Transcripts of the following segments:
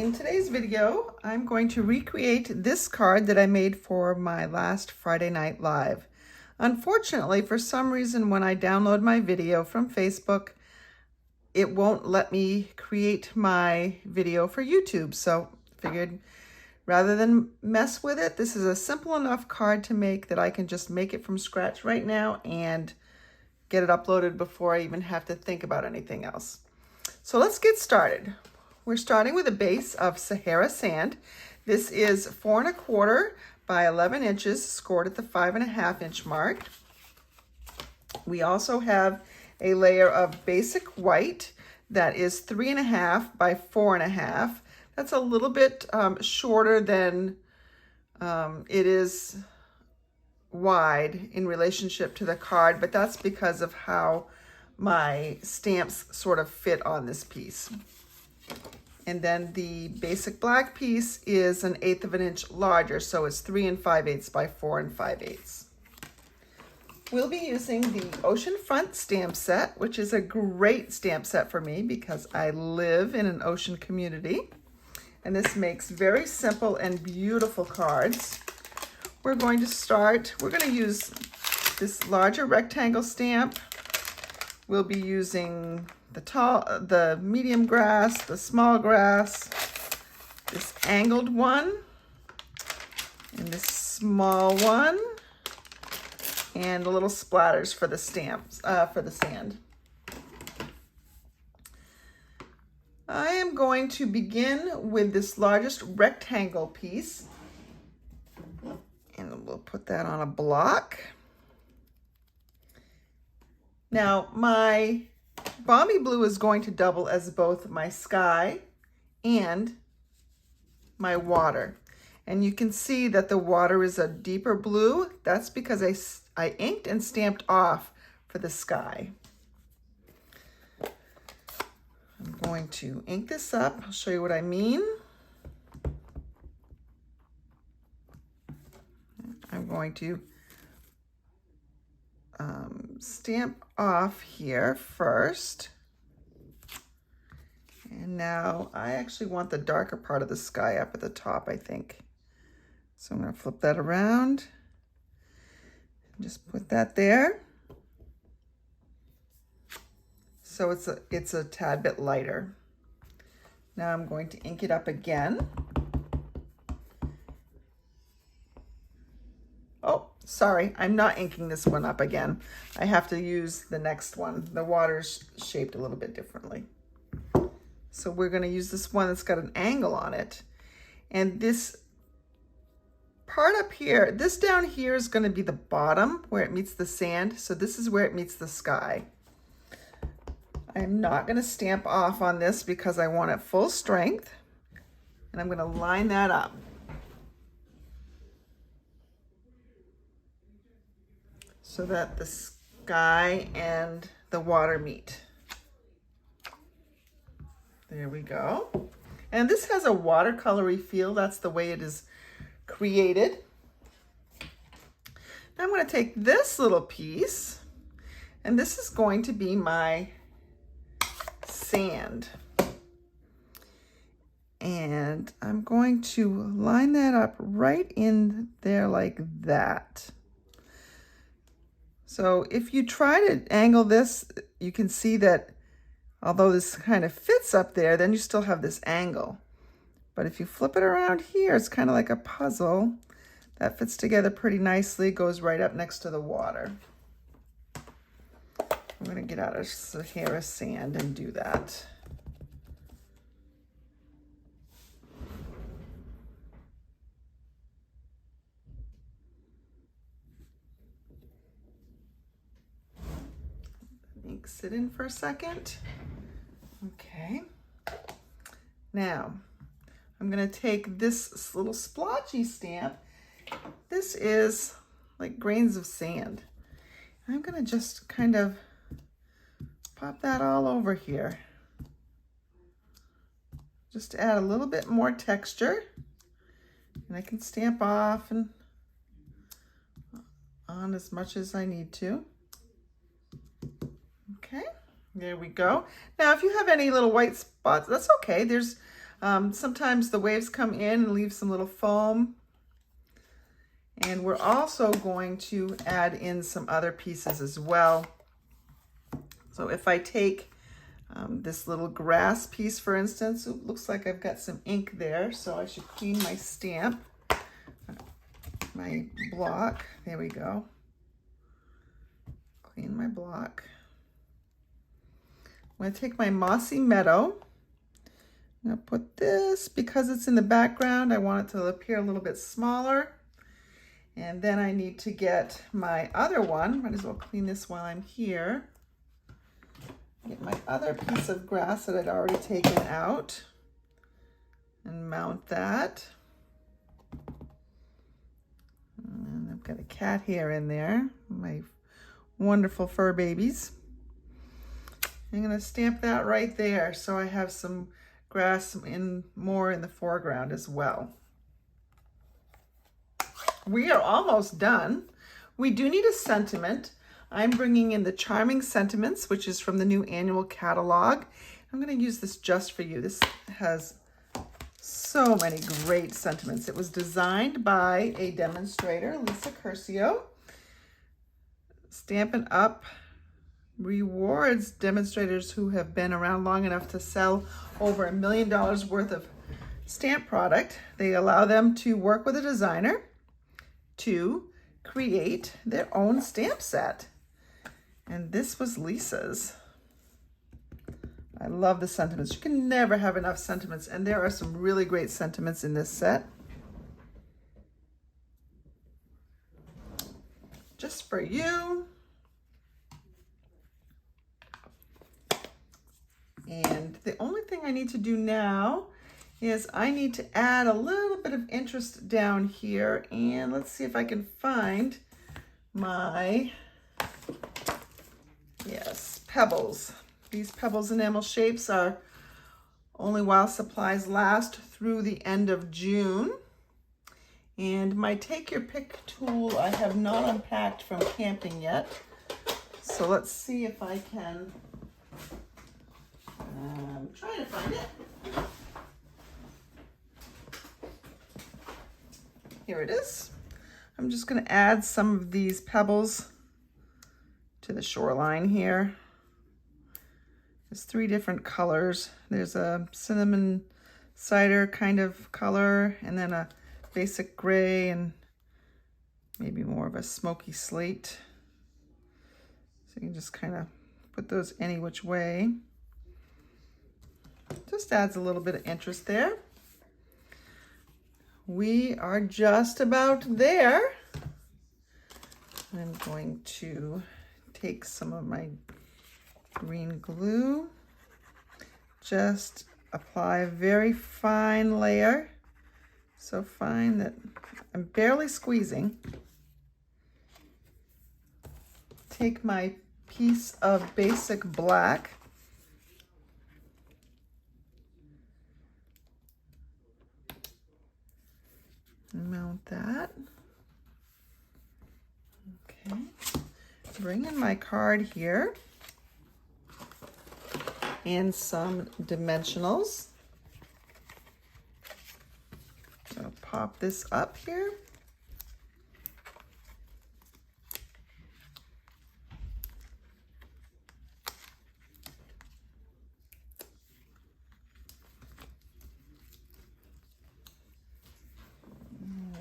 In today's video, I'm going to recreate this card that I made for my last Friday Night Live. Unfortunately, for some reason, when I download my video from Facebook, it won't let me create my video for YouTube. So I figured rather than mess with it, this is a simple enough card to make that I can just make it from scratch right now and get it uploaded before I even have to think about anything else. So let's get started. We're starting with a base of Sahara sand. This is 4 1/4 by 11 inches, scored at the 5.5 inch mark. We also have a layer of basic white that is 3.5 by 4.5. That's a little bit shorter than it is wide in relationship to the card, but that's because of how my stamps sort of fit on this piece. And then the basic black piece is 1/8 of an inch larger, so it's 3 5/8 by 4 5/8. We'll be using the Oceanfront stamp set, which is a great stamp set for me because I live in an ocean community. And this makes very simple and beautiful cards. We're going to use this larger rectangle stamp. We'll be using the medium grass, the small grass, this angled one, and this small one, and the little splatters for the stamps, for the sand. I am going to begin with this largest rectangle piece, and we'll put that on a block. Now, my Balmy Blue is going to double as both my sky and my water. And you can see that the water is a deeper blue. That's because I inked and stamped off for the sky. I'm going to ink this up. I'll show you what I mean. I'm going to stamp off here first. And now I actually want the darker part of the sky up at the top, I think. So I'm going to flip that around. Just put that there. So it's a tad bit lighter. Now I'm going to ink it up again. Oh, sorry, I'm not inking this one up again. I have to use the next one. The water's shaped a little bit differently. So we're going to use this one that's got an angle on it. And this part up here, this down here is going to be the bottom where it meets the sand. So this is where it meets the sky. I'm not going to stamp off on this because I want it full strength. And I'm going to line that up. So that the sky and the water meet. There we go. And this has a watercolory feel. That's the way it is created. Now I'm going to take this little piece, and this is going to be my sand. And I'm going to line that up right in there like that. So if you try to angle this, you can see that although this kind of fits up there, then you still have this angle. But if you flip it around here, it's kind of like a puzzle. That fits together pretty nicely, goes right up next to the water. I'm going to get out of Sahara sand and do that. Ink sit in for a second. Okay. Now, I'm going to take this little splotchy stamp. This is like grains of sand. I'm going to just kind of pop that all over here. Just to add a little bit more texture. And I can stamp off and on as much as I need to. Okay, there we go. Now, if you have any little white spots, that's okay. There's Sometimes the waves come in and leave some little foam. And we're also going to add in some other pieces as well. So if I take this little grass piece, for instance, it looks like I've got some ink there, so I should clean my stamp, my block. There we go. Clean my block. I'm going to take my mossy meadow. I'm going to put this, because it's in the background, I want it to appear a little bit smaller. And then I need to get my other one. Might as well clean this while I'm here. Get my other piece of grass that I'd already taken out and mount that. And I've got a cat hair in there, my wonderful fur babies. I'm going to stamp that right there so I have some grass more in the foreground as well. We are almost done. We do need a sentiment. I'm bringing in the Charming Sentiments, which is from the new annual catalog. I'm going to use this just for you. This has so many great sentiments. It was designed by a demonstrator, Lisa Curcio. Stampin' Up rewards demonstrators who have been around long enough to sell over $1 million worth of stamp product. They allow them to work with a designer to create their own stamp set. And this was Lisa's. I love the sentiments. You can never have enough sentiments, and there are some really great sentiments in this set. Just for you. And the only thing I need to do now is I need to add a little bit of interest down here, and let's see if I can find my, yes, pebbles. These pebbles enamel shapes are only while supplies last through the end of June. And my Take Your Pick tool I have not unpacked from camping yet. So let's see if I can, try to find it. Here it is. I'm just going to add some of these pebbles to the shoreline here. There's 3 different colors. There's a cinnamon cider kind of color, and then a basic gray, and maybe more of a smoky slate. So you can just kind of put those any which way. Just adds a little bit of interest there. We are just about there. I'm going to take some of my green glue, just apply a very fine layer, so fine that I'm barely squeezing. Take my piece of basic black, mount that. Okay, bring in my card here and some dimensionals. So pop this up here.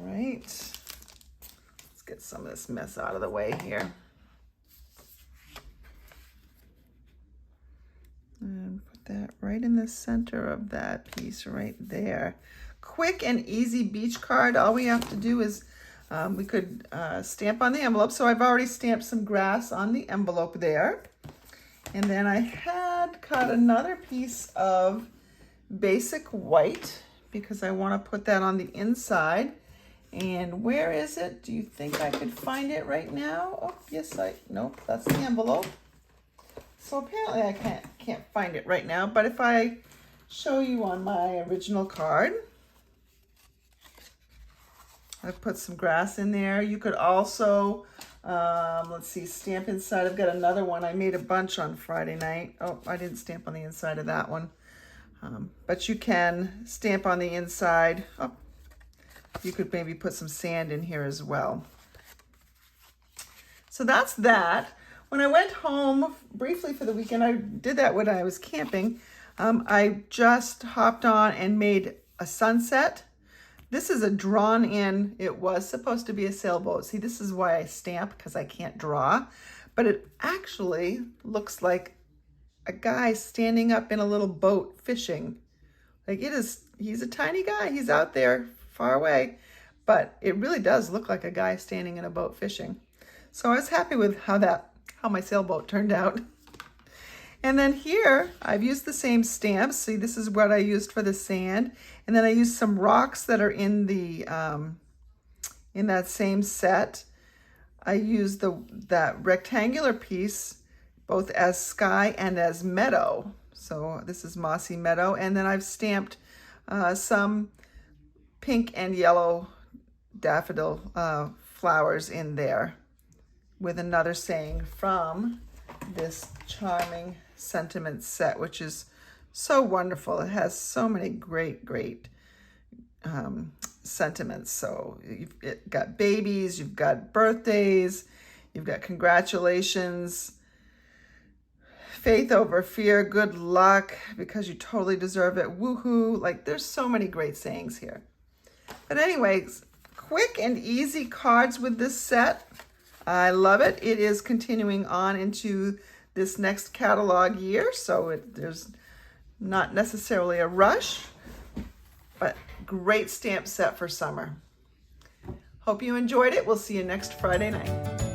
All right, let's get some of this mess out of the way here. And put that right in the center of that piece right there. Quick and easy beach card. All we have to do is we could stamp on the envelope. So I've already stamped some grass on the envelope there. And then I had cut another piece of basic white because I want to put that on the inside. And where is it? Do you think I could find it right now? Oh, yes, nope, that's the envelope. So apparently I can't find it right now, but if I show you on my original card, I've put some grass in there. You could also, let's see, stamp inside. I've got another one. I made a bunch on Friday night. Oh, I didn't stamp on the inside of that one. But you can stamp on the inside. Oh, you could maybe put some sand in here as well. So that's that. When I went home briefly for the weekend, I did that when I was camping. I just hopped on and made a sunset. This is a drawn in, it was supposed to be a sailboat. See, this is why I stamp, because I can't draw. But it actually looks like a guy standing up in a little boat fishing. Like he's a tiny guy. He's out there far away, but it really does look like a guy standing in a boat fishing. So I was happy with how my sailboat turned out. And then here, I've used the same stamps. See, this is what I used for the sand. And then I used some rocks that are in the in that same set. I used that rectangular piece both as sky and as meadow. So this is mossy meadow. And then I've stamped some pink and yellow daffodil flowers in there with another saying from this charming sentiment set, which is so wonderful. It has so many great sentiments. So you've got babies, you've got birthdays, you've got congratulations, faith over fear, good luck, because you totally deserve it, woohoo. Like, there's so many great sayings here. But anyways, quick and easy cards with this set. I love it. It is continuing on into this next catalog year, so there's not necessarily a rush, but great stamp set for summer. Hope you enjoyed it. We'll see you next Friday night.